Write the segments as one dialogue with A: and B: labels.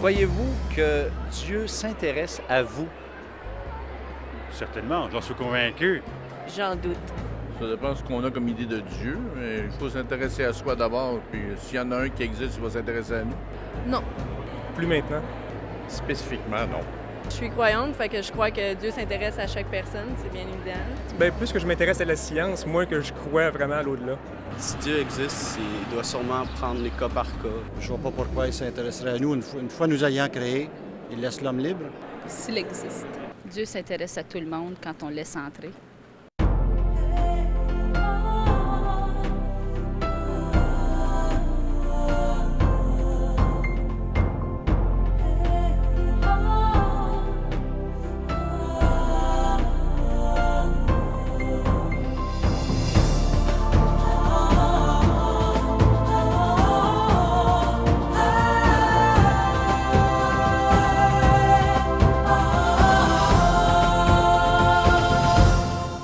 A: Croyez-vous que Dieu s'intéresse à vous?
B: Certainement, j'en suis convaincu.
C: J'en doute.
D: Ça dépend de ce qu'on a comme idée de Dieu, mais il faut s'intéresser à soi d'abord, puis s'il y en a un qui existe, il va s'intéresser à nous.
C: Non.
E: Plus maintenant.
D: Spécifiquement, non.
C: Je suis croyante, fait que je crois que Dieu s'intéresse à chaque personne, c'est bien évident.
E: Bien, plus que je m'intéresse à la science, moins que je crois vraiment à l'au-delà.
F: Si Dieu existe, il doit sûrement prendre les cas par cas.
G: Je vois pas pourquoi il s'intéresserait à nous. Une fois nous ayant créés, il laisse l'homme libre.
C: S'il existe.
H: Dieu s'intéresse à tout le monde quand on le laisse entrer.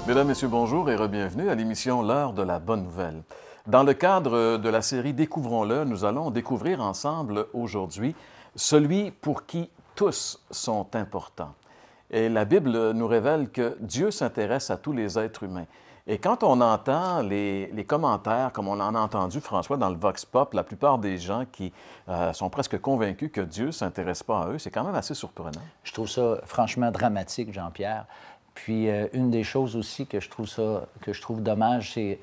I: Mesdames, Messieurs, bonjour et bienvenue à l'émission L'heure de la bonne nouvelle. Dans le cadre de la série Découvrons-le, nous allons découvrir ensemble aujourd'hui celui pour qui tous sont importants. Et la Bible nous révèle que Dieu s'intéresse à tous les êtres humains. Et quand on entend les commentaires, comme on en a entendu, François, dans le Vox Pop, la plupart des gens qui sont presque convaincus que Dieu ne s'intéresse pas à eux, c'est quand même assez surprenant.
J: Je trouve ça franchement dramatique, Jean-Pierre. Puis une des choses aussi que je trouve dommage, c'est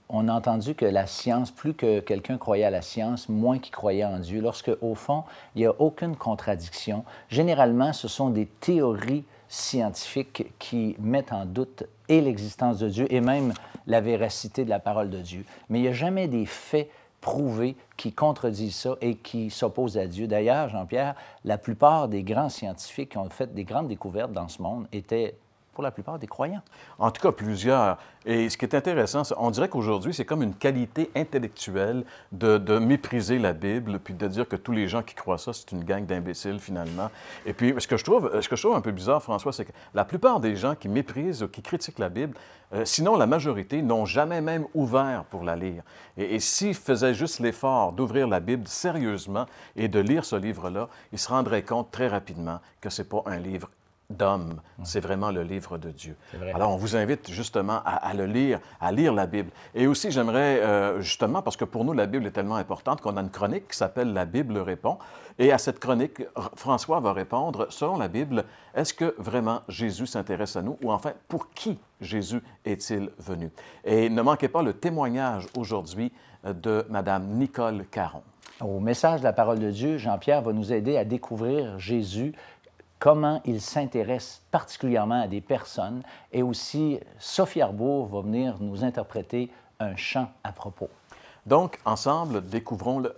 J: on a entendu que la science, plus que quelqu'un croyait à la science, moins qu'il croyait en Dieu, lorsque au fond, il n'y a aucune contradiction. Généralement, ce sont des théories scientifiques qui mettent en doute et l'existence de Dieu et même la véracité de la parole de Dieu. Mais il n'y a jamais des faits prouvés qui contredisent ça et qui s'opposent à Dieu. D'ailleurs, Jean-Pierre, la plupart des grands scientifiques qui ont fait des grandes découvertes dans ce monde étaient pour la plupart des croyants. En tout cas, plusieurs. Et ce qui est intéressant, on dirait qu'aujourd'hui, c'est comme une qualité intellectuelle de mépriser la Bible, puis de dire que tous les gens qui croient ça, c'est une gang d'imbéciles, finalement. Et puis, ce que je trouve un peu bizarre, François, c'est que la plupart des gens qui méprisent ou qui critiquent la Bible, sinon la majorité, n'ont jamais même ouvert pour la lire. Et s'ils faisaient juste l'effort d'ouvrir la Bible sérieusement et de lire ce livre-là, ils se rendraient compte très rapidement que ce n'est pas un livre d'homme, c'est vraiment le livre de Dieu. Alors, on vous invite justement à le lire, à lire la Bible. Et aussi, j'aimerais justement, parce que pour nous, la Bible est tellement importante qu'on a une chronique qui s'appelle « La Bible répond ». Et à cette chronique, François va répondre, selon la Bible, est-ce que vraiment Jésus s'intéresse à nous ou enfin, pour qui Jésus est-il venu? Et ne manquez pas le témoignage aujourd'hui de Mme Nicole Caron. Au message de la parole de Dieu, Jean-Pierre va nous aider à découvrir Jésus, comment il s'intéresse particulièrement à des personnes. Et aussi, Sophie Arbour va venir nous interpréter un chant à propos.
I: Donc, ensemble, découvrons-le.